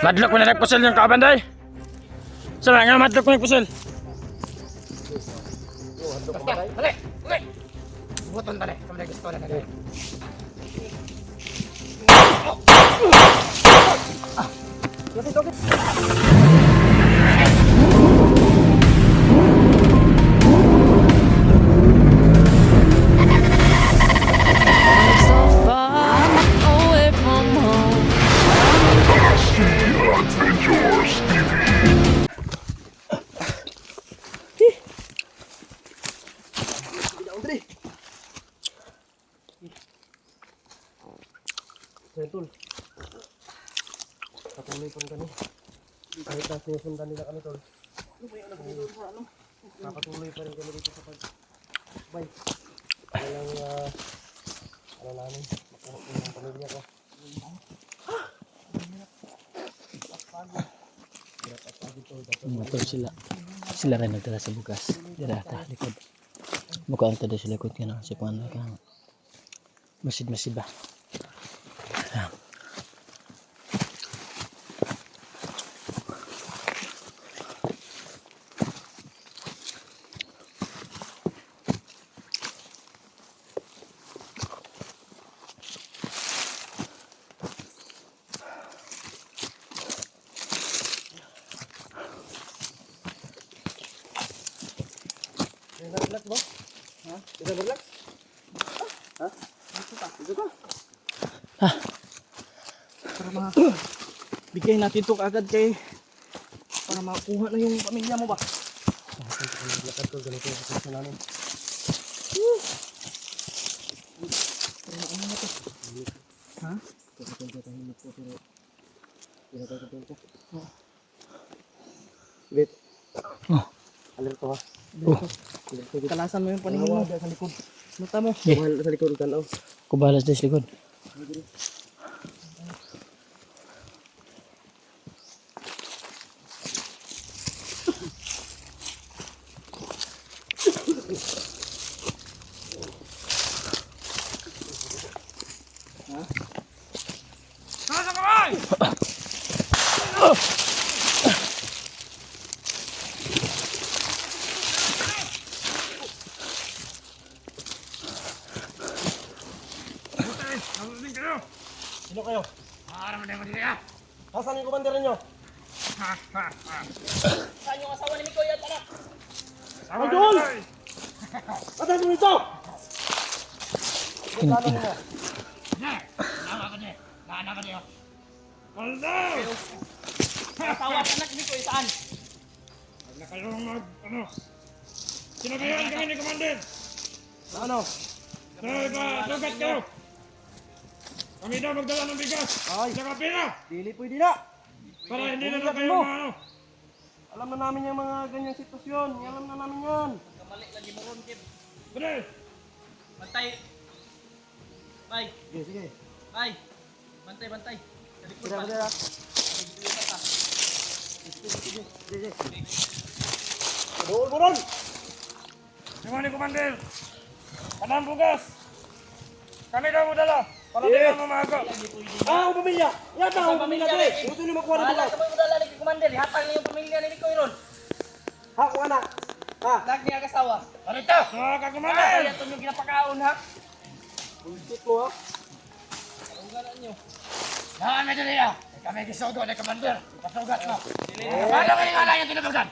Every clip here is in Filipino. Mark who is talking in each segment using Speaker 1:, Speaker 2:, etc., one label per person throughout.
Speaker 1: Madlok mo na nagpusil yung kabanday. Sama nga madlok mo nagpusil.
Speaker 2: Dali! Buton dali, kami gusto na dali.
Speaker 3: Tol. Patuloy pa kami. Kahit na sinusundan nila kami, tol. Napatuloy pa rin kami dito sa pag-bay. Walang, namin. Makuha ko ng pamilya ko.
Speaker 1: Motor sila. Sila rin nagdala sa bukas. Dirata, likod. Mukhang tada sa likod ka na. Kasi kung ano ka. Masid-masid ba?
Speaker 3: Relax mo? Ha? Relax? Ha? Dito ka?
Speaker 1: Ha?
Speaker 3: Para bigay natin ito agad kay para makuha na yung pamilya mo ba? Lakad ko, ganito yung sitwasyon namin. Ano na to? Ha? Tahimik po pero pinatay ko. Wait.
Speaker 1: Oh.
Speaker 3: Alerto ha?
Speaker 1: Oh.
Speaker 3: Kalasan mo yung paningin mo sa likod. Mata mo.
Speaker 1: Yeah.
Speaker 3: Sa likod tanaw.
Speaker 1: Kubalas din sa likod.
Speaker 3: Sino kayo?
Speaker 2: Parang na mo dito.
Speaker 3: Nasaan yung komandero nyo?
Speaker 2: Saan yung asawa ni Mikoy at anak?
Speaker 3: Idol! Patay mo ito!
Speaker 1: Ina.
Speaker 2: Nana ka niyo. Asawa at anak ni Mikoy saan?
Speaker 4: Huwag na kayong sinabihan kami ni Commander.
Speaker 3: Ano?
Speaker 4: Sugat kayo. Kami daw magdala ng bigas.
Speaker 3: Ay.
Speaker 4: Saka pera.
Speaker 3: Dili pwede na!
Speaker 4: Para hindi na
Speaker 3: Bulat
Speaker 4: lang kayo
Speaker 3: mo. Alam na namin yung mga ganyang sitwasyon. Alam na namin yan.
Speaker 2: Kamali lagi mo ron, Kip.
Speaker 4: Pre,
Speaker 2: Bantay. Bay,
Speaker 3: Sige, sige.
Speaker 2: bay. Bantay. Sa likod
Speaker 3: Sige,
Speaker 2: ba?
Speaker 3: sige.
Speaker 2: Sige.
Speaker 3: Sige, sige. Doon mo ron!
Speaker 4: yung ni Commander. Kanang bugas. Kami daw mo dala. Para di
Speaker 3: Yes.
Speaker 4: na mamaga.
Speaker 3: Ah, ang pamilya! Yata ang pamilya dali! Gusto niyo makuha ng
Speaker 2: Bahala
Speaker 3: bukas?
Speaker 2: ka mo dala ni Commander. Hatang niyo yung pamilya ni Mikoy ron.
Speaker 3: Ha, kung anak! Ha?
Speaker 2: Lag niya kasawa.
Speaker 4: Parito. Mga Commander.
Speaker 2: Ay, ito yung ginapakaon ha.
Speaker 3: Bullshit mo ha?
Speaker 2: Ang ganan niyo.
Speaker 4: Saan na dali ah. Kami gisodo ni Commander. Pasugat mo. Paano kayo nga lang yung tinabagan?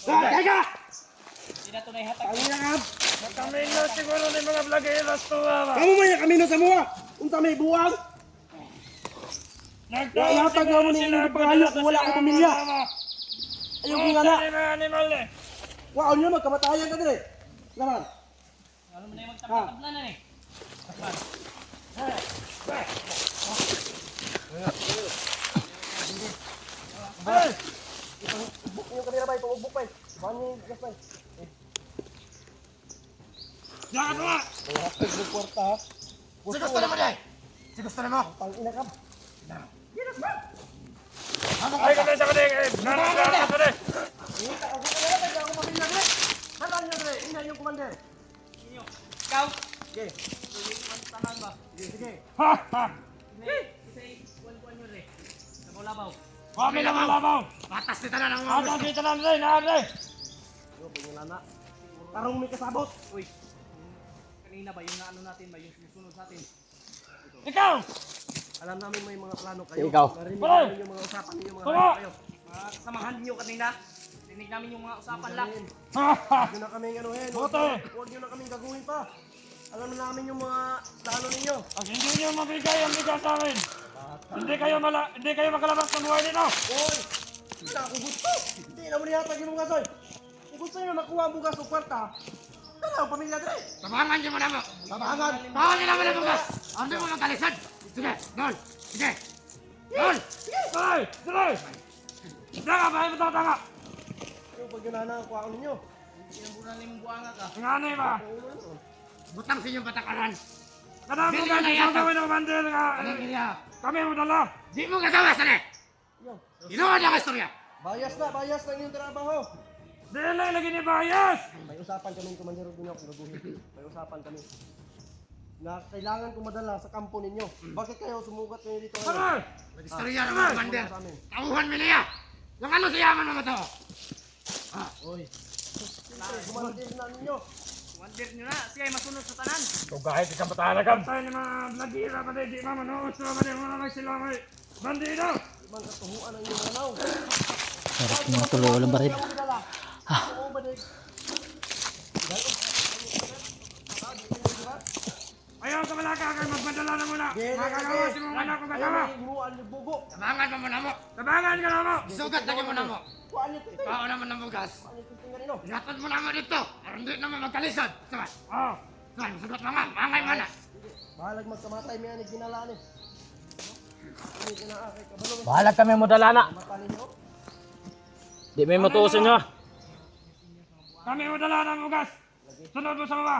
Speaker 3: Teka!
Speaker 2: Hindi na ito na ihatag.
Speaker 3: Ang yakap!
Speaker 4: Kami na siguro ni mga vlogeros to ah.
Speaker 3: Kamu may kamino sa mua! Unsa may buwang! Ihatag na mo ni inyong pangayo kung wala akong pamilya! Ayaw kong anak!
Speaker 4: Sa mga animal eh.
Speaker 3: Wow, nyo magkamatayan ka dali! Naman!
Speaker 2: Ano mo na yung magtabla na eh.
Speaker 3: Buk yung kamera bay, pag-buk bay! Bahan nyo yung gas bay!
Speaker 4: Diyan ka.
Speaker 3: May hashtag ng kwarta ha!
Speaker 4: Gusto na mo dahil. Gusto na mo.
Speaker 3: Pang-ina ka!
Speaker 4: Ay kami sa kanig. Nanangan ka dali.
Speaker 3: Ika, ako ka na tayo akong pamilya dali! Halaan nyo dali! Ina yung commander!
Speaker 2: Ikaw.
Speaker 3: Sige!
Speaker 2: Tanan ba?
Speaker 3: Sige!
Speaker 4: Ha ha.
Speaker 2: Isa kuan-kuan nyo rin.
Speaker 3: Labaw.
Speaker 4: Kami lang ang labaw.
Speaker 2: Batas ni tanan ang mga
Speaker 4: Atas dito lang rin, Andre.
Speaker 3: Yo, pingulana. Tarong may kasabot. Uy. Kanina ba yung naano natin ba yung susunod sa atin?
Speaker 4: Ikaw!
Speaker 3: Alam namin may mga plano kayo.
Speaker 1: Ikaw.
Speaker 3: Narinig
Speaker 4: Wala.
Speaker 3: namin yung mga usapan ninyo, mga
Speaker 4: Wala.
Speaker 3: hayop kayo. Mga kasamahan niyo kanina. Rinig namin yung mga usapan lang.
Speaker 4: Haha!
Speaker 3: Huwag nyo na kaming anuhin.
Speaker 4: Bote.
Speaker 3: Huwag nyo na kaming gagawin pa. Alam na namin yung mga plano ninyo.
Speaker 4: Pag hindi niyo mabigay ang bigas sa amin, hindi kayo makalabas ng buhay dito.
Speaker 3: Hoy! Hindi na ako gusto. Hindi na mo nihatag yung bugas, hoy. Kung gusto nyo makuha ang bugas o kwarta, kaya ang pamilya dire.
Speaker 2: Tabangan niyo mo na mo.
Speaker 3: Tabangan.
Speaker 2: Tabangan niyo naman ang bugas. Hindi mo magkalisan. Sige, Dol. Sige. Dol.
Speaker 4: Dali! Dali! Tanga, bahay mo tanga!
Speaker 3: Yung pag yun na ang kuha ninyo.
Speaker 4: Ang anay ba?
Speaker 2: Butang sa inyong patakaran.
Speaker 4: Kadang mo
Speaker 2: Bilya na
Speaker 4: kasi
Speaker 2: yata.
Speaker 4: gagawin ng bandel nga.
Speaker 2: Anong kaya?
Speaker 4: Kami mo dala.
Speaker 2: Di mo gasawa sa ne.
Speaker 3: Yo.
Speaker 2: Inood ang istorya.
Speaker 3: Bayas na inyong trabaho.
Speaker 4: Dili lagi ni Bayas.
Speaker 3: May usapan kami ng komandero din ako gaguhin. May usapan kami. Na kailangan ko madala sa kampo ninyo. Bakit kayo sumugat kayo dito ngayon?
Speaker 4: Ano?
Speaker 2: Nag-istorya ng mga commander.
Speaker 3: Sa amin.
Speaker 2: Tauhan mo niya. Yung ano sa yaman mo to?
Speaker 3: Oy. Kumandir na ninyo.
Speaker 5: Wandir nyo na, siya ay masunod sa tanan.
Speaker 4: Kung kahit ikang patalagam. Tayo ni mga blagira pa di mamanood sa mga mga mga sila may bandido.
Speaker 3: Ibang katuhuan ang inyong manaw.
Speaker 1: Harap mga tuloy walang baril.
Speaker 3: Oo ba dik?
Speaker 4: Ayaw sa malaka kay magpadala na muna. Makagawa si mga anak ko kasama.
Speaker 3: Himuan yung bugo.
Speaker 2: Tabangan mo muna mo.
Speaker 4: Tabangan ka na mo.
Speaker 2: Sugat lagi mo na mo.
Speaker 3: Kuhaan nyo ito.
Speaker 2: Pao naman ng bugas.
Speaker 3: Kuhaan nyo ito tinganino.
Speaker 2: Inatod mo na mo dito. Para hindi naman magkalisod. Sama.
Speaker 4: Oh.
Speaker 2: Saan, sugat mga. Mangay mana.
Speaker 3: Bahalag magkamatay may anig ginalaan eh. Hindi kinaakay kabalo eh.
Speaker 1: Bahalag kami mo dala na.
Speaker 3: Mata ninyo.
Speaker 1: Di may matuusin nyo.
Speaker 4: Kami mo dala ng bugas. Sunod mo sa baba.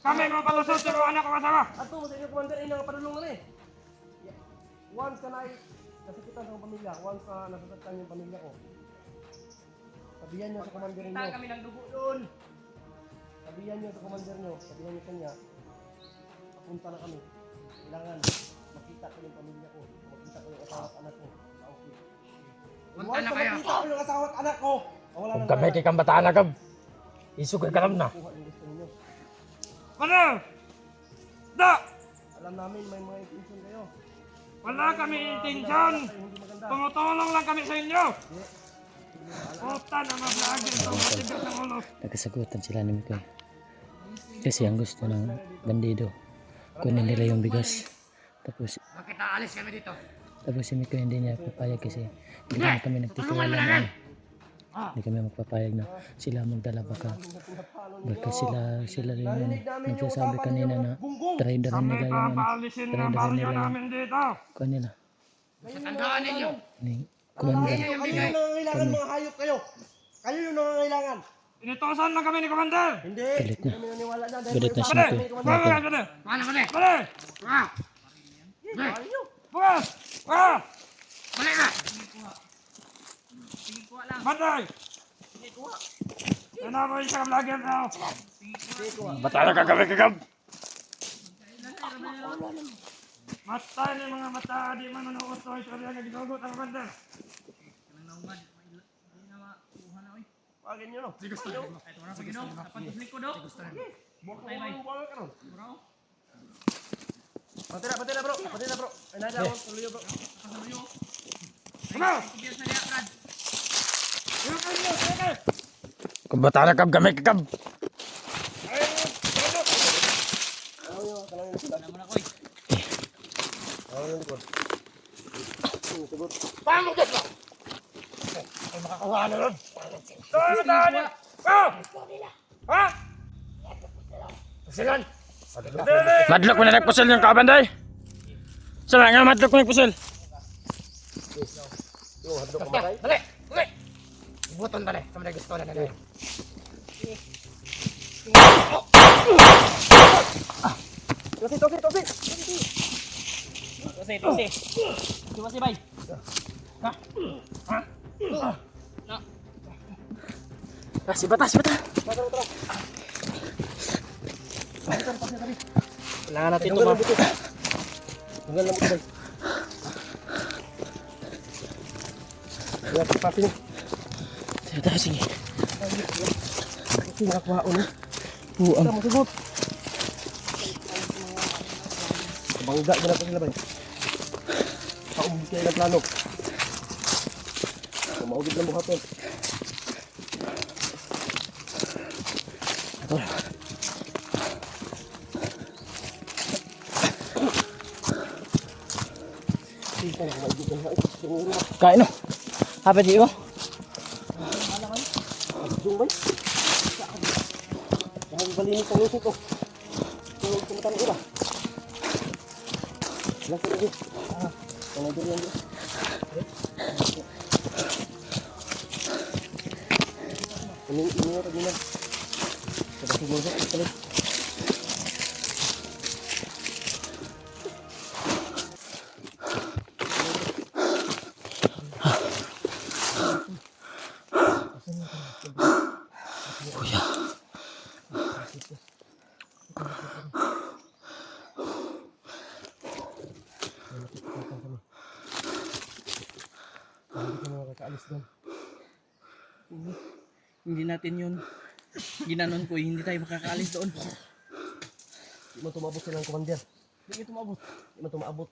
Speaker 4: Kami mo palusot sa mga anak ko kasama.
Speaker 3: Ato sa inyo commander ay nakapadulungan eh. Once ka na ay nasakitan sa pamilya, once na nasasaktan yung pamilya ko. Sabihan nyo sa commander
Speaker 5: Kita
Speaker 3: ninyo.
Speaker 5: kami ng dugo doon.
Speaker 3: Sabihan nyo sa commander nyo. Sabihan nyo kanya. Papunta na kami. Kailangan makita ko yung pamilya ko. Makita ko yung asawa at anak ko. Ah, okay.
Speaker 2: Punta
Speaker 3: Once
Speaker 2: na
Speaker 3: na
Speaker 2: kayo.
Speaker 3: makita ko yung asawa at anak ko. Wala
Speaker 1: Kung
Speaker 3: nang
Speaker 1: kami kay kang batalagam. Isugay ka lang na.
Speaker 3: kuha yung gusto ninyo.
Speaker 4: Ano? Da!
Speaker 3: Alam namin may mga intention kayo.
Speaker 4: Wala kami intensyon.
Speaker 3: Hindi maganda.
Speaker 4: Tumutulong lang kami sa inyo. Puta na mga vlogger. Itong matigas ng ulo.
Speaker 1: Nagkasagutan sila ni Mikoy. Kasi ang gusto ng bandido, kunin nila yung bigas. Tapos
Speaker 2: Bakit aalis kami dito?
Speaker 1: si Mikoy hindi niya papayag kasi hindi naman kami nagtitiwala na. Hindi kami magpapayag na sila magdala baka sila rin yung nagsasabi kanina na trader rin
Speaker 4: Kami
Speaker 1: nila yung
Speaker 4: papaalisin ng
Speaker 1: trader
Speaker 4: baryo
Speaker 1: nila yung
Speaker 4: namin dito.
Speaker 1: kanila.
Speaker 2: Tandaan ninyo.
Speaker 1: Ni Commander.
Speaker 3: Kayo yung nangangailangan mga hayop kayo. Kayo yung nangangailangan.
Speaker 4: Initosan lang kami ni Commander.
Speaker 3: Hindi.
Speaker 1: Galit na.
Speaker 3: Hindi kami naniwala dyan. Dahil
Speaker 1: Galit na si
Speaker 4: Bale!
Speaker 1: Mikoy.
Speaker 4: Bale! Bale!
Speaker 2: Paano mo ne?
Speaker 4: Bale!
Speaker 2: Ah!
Speaker 4: Bukas! Ah!
Speaker 2: Mali na!
Speaker 4: Batay! Yan ako isa ka vlogger na.
Speaker 1: Batala ka kami kagam.
Speaker 4: Matay ni mga mata. Di man manood to. Ito rin ang ginugot ang Commander.
Speaker 3: Pagin nyo no. Patira bro. Patira bro. Ay nada ako. Tuloy bro.
Speaker 4: Ano? Yung kayo! Sige!
Speaker 1: Kung batala ka kami kagam.
Speaker 4: Ayun! Tulog!
Speaker 3: Ayaw nyo. Kalang yung sila. Ayaw yung likod. Sagot.
Speaker 2: Paano mo dito?
Speaker 4: Ay, makakawa na nun. Ito, daan! Ah! Ha? Silan!
Speaker 1: Madlok mo na nagpusil yung kabanday. Sala nga madlok mo nagpusil.
Speaker 3: Yung hadlok kamatay.
Speaker 2: Dali! Dali! Buton dali. Sa mga gusto na dali.
Speaker 3: Tosi.
Speaker 5: Tusi. Diba si Bay?
Speaker 1: Si bata. Kailangan natin ito, ma'am.
Speaker 3: Tunggal lang mo.
Speaker 2: Wala pa papi.
Speaker 3: Sige tayo, sige.
Speaker 2: Nakakuha ko na.
Speaker 3: Buang.
Speaker 2: Tama sugot. Bangga na pa sila ba? Paumbi kayo ng plano. Maugit lang buhaton.
Speaker 3: Kain no. Hapit di mo.
Speaker 2: Dumbay. Ang balinis ang luto ko. Tulog sa matang ira. Lasa lagi. Ang diri lang. Ini ora gina. Sudah siguro sa palit.
Speaker 3: Kuya. Hindi natin yun ginanon ko, hindi tayo makakaalis doon.
Speaker 2: Di mo tumabot sila ng commander.
Speaker 3: Hindi ito maabot.
Speaker 2: Di mo tumabot.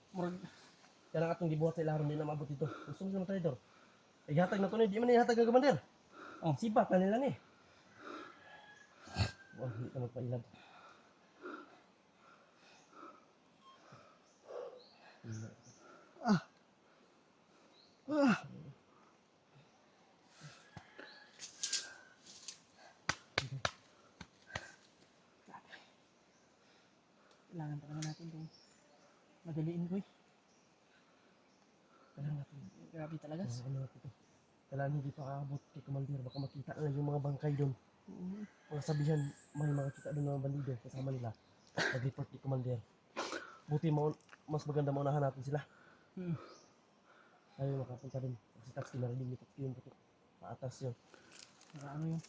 Speaker 2: Kaya lang atong gibuhat sa ilaron din na maabot dito. Gusto mo sila trader. Ihatag na to ni, di man ihatag ang commander.
Speaker 3: Oh.
Speaker 2: Sipa kanila ni. Wah, hindi ka magpailad.
Speaker 3: Kailangan pa naman natin itong madaliin ko eh.
Speaker 2: Kailangan natin.
Speaker 3: Grabe talaga.
Speaker 2: Ano natin ito. Kailangan hindi pa aabot kay commander. Baka makita na yung mga bangkay doon. Mga sabihan, may makakita doon ng bandido kasama nila. Mag-report kay commander. Buti mas maganda maunahan natin sila. Tayo makapunta doon. Kasi taxi narinig ni Taxi yung putok. Paatas yun.
Speaker 3: Ano yun?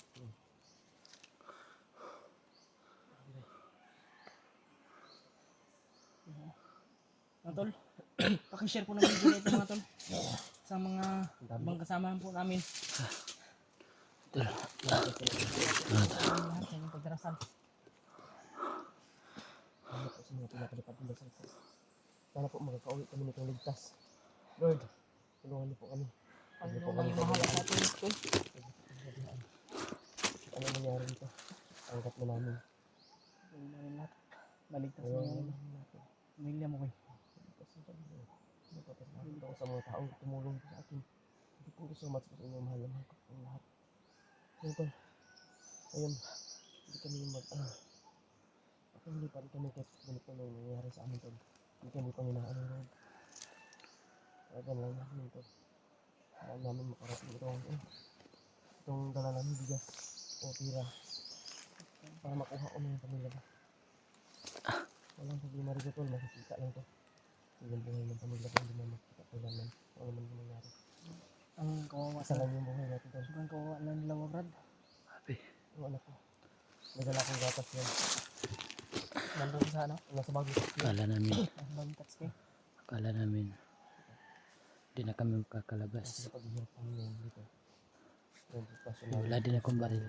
Speaker 3: Mga tol, pakishare po ng video na ito mga tol sa mga ibang kasamahan po namin. Lahat sa inyong pagdarasal.
Speaker 2: Sana po sa mga pinapalipad nila sa ligtas. Sana po magkakauwi kami nitong ligtas. Lord, tulungan niyo po kami.
Speaker 3: Ano bang mahala sa atin ito?
Speaker 2: Ano nangyari dito? Angkat na namin.
Speaker 3: Gawin namin lahat. Baligtas mo yung pamilya mo kayo.
Speaker 2: Napapasalamat ako sa mga taong tumulong sa akin. Thank you so much po sa inyong mahal na mahal ko ang lahat. Ngayon, ayun, hindi kami ako hindi pa rin kami kahit ganito na nangyayari sa amin tol. Hindi kami panginaan ng road. Talagang lang namin ito. Kailangan namin makarating itong dala namin bigas o tira para makuha ko na yung pamilya ko. Walang problema rin tol, makikita lang to. Yung buhay ng pamilya ko, hindi na makikita kailangan. Ano naman yung nangyari.
Speaker 3: Ang kawawa
Speaker 2: Isa lang yung buhay natin tol.
Speaker 3: Sobrang kawawa na nila Brad.
Speaker 2: Yung anak ko. May dala akong gatas yan.
Speaker 3: Nandun sa ano?
Speaker 2: Nasa bago.
Speaker 1: Akala namin,
Speaker 3: Nasa bagong touch kayo.
Speaker 1: akala namin, hindi na kami makakalabas.
Speaker 2: Sa paghihirap kami ngayon dito. Yung sitwasyon
Speaker 1: Wala
Speaker 2: namin.
Speaker 1: din akong baril.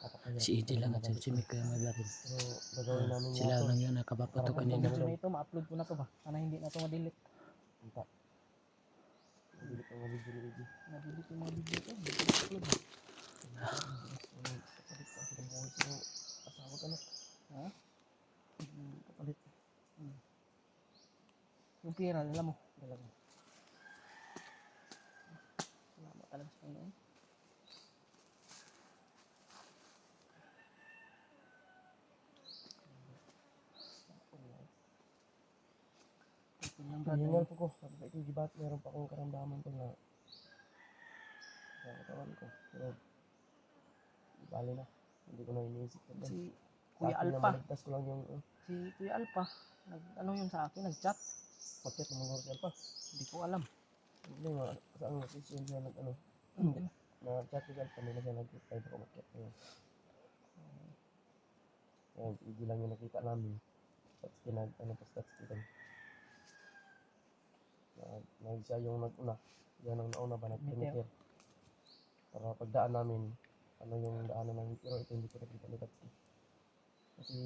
Speaker 2: Napakahirap.
Speaker 1: Si Edi lang at si Mika yung may baril.
Speaker 2: Pero gagawin namin
Speaker 1: Sila
Speaker 2: yan, tol.
Speaker 1: lang yun nakabapato
Speaker 3: Ang
Speaker 1: kanina.
Speaker 3: video na ito, ma-upload ko na to ba? Sana hindi na ito ma-delete.
Speaker 2: Punta. Hindi ko mga video ni Edi.
Speaker 3: Ma-delete yung mga video ito. Hindi ko ma-upload.
Speaker 2: Kapalit sa akin ang buhay sa mga asawa at anak.
Speaker 3: Ha?
Speaker 2: Kapalit.
Speaker 3: Yung pera, alam mo.
Speaker 2: Talaga.
Speaker 3: Salamat talaga sa Panginoon. Ito lang Brad.
Speaker 2: Hiningal po ko. Sabi ko, ito gibat. Meron pa akong karamdaman ko na sa katawan ko. Pero bali na. Hindi ko na iniisip ko.
Speaker 3: Si Kuya Alpa.
Speaker 2: Maligtas ko lang yung
Speaker 3: Si Kuya Alpa. Ano yun sa akin? Nag-chat.
Speaker 2: market ng mga Alpa.
Speaker 3: Hindi ko alam.
Speaker 2: Hindi nga. Saan nga session siya nag-ano. Na-chat ko sa Alpa. Nila siya nag-reply ko market ngayon. Ngayon, hindi lang yung nakita namin. Tapos ano pa stats kita. Siya yung nag-una. Yan ang nauna ba? Nag-meter. para pagdaan namin ano yung daanan namin, pero ito hindi ko nakita ni Tatsuki kasi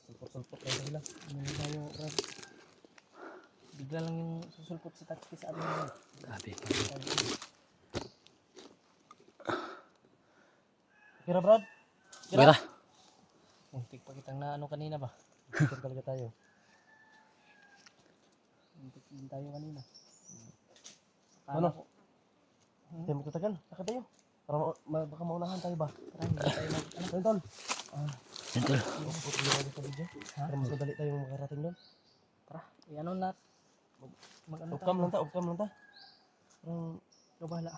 Speaker 2: sulpot-sulpot lang sila.
Speaker 3: Ano tayo, Brad? Bigla lang yung susulpot si Tatsuki sa amin ngayon.
Speaker 1: Grabe.
Speaker 2: Kira Brad,
Speaker 1: Kira.
Speaker 3: Muntik pa kitang na ano kanina ba?
Speaker 2: kira talaga tayo.
Speaker 3: Muntik din tayo kanina.
Speaker 2: Ano?
Speaker 3: Akala ko,
Speaker 2: Hindi mo tatagal, lakad tayo. Para baka maunahan tayo ba?
Speaker 3: tara, hindi tayo mag...
Speaker 2: Ano tol?
Speaker 1: Yan tol.
Speaker 2: Upot nyo sa video. Para mas madali tayong makarating doon.
Speaker 3: Tara, ano lahat. Mag-ano
Speaker 2: Upcam lang ta, upcam lang ta. Parang,
Speaker 3: Ikaw bahala.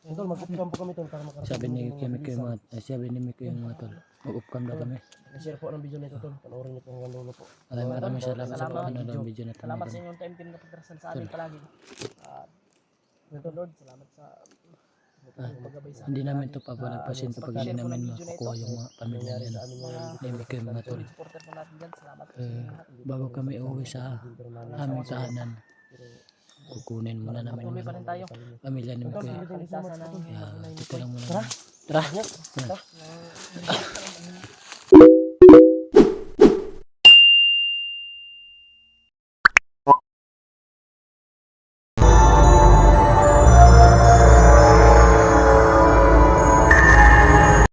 Speaker 2: yun tol, mag-upcam po kami tol para makarating.
Speaker 1: Sabi ni
Speaker 2: doon ng
Speaker 1: Miko yung
Speaker 2: mabilis,
Speaker 1: mga, sabi ni Miko yung mga tol. Mag-upcam daw kami.
Speaker 2: I-share po ng video na ito tol. Panoorin niyo po hanggang dulo po.
Speaker 1: Maraming salamat sa
Speaker 3: Salamat.
Speaker 1: panonood ng video na ito.
Speaker 3: Salamat sa inyong time team na pagdarasan sa amin palagi. At Lord, salamat sa paggabay sa amin.
Speaker 1: Hindi namin ito papalagpasin kapag hindi namin makukuha yung mga pamilya
Speaker 2: Nangyari
Speaker 1: niya.
Speaker 2: sa amin yung
Speaker 1: Ni Miko yung mga tol.
Speaker 3: Solid supporter po natin dyan. Salamat po sa inyong lahat.
Speaker 1: Bago kami uwi sa aming tahanan, kukunin muna namin
Speaker 3: Patuloy pa rin tayo.
Speaker 1: yung pamilya ni Miko.
Speaker 3: Kaligtasan ng
Speaker 1: Kaya dito lang muna.
Speaker 2: Tara.
Speaker 1: Tara.
Speaker 2: Tara.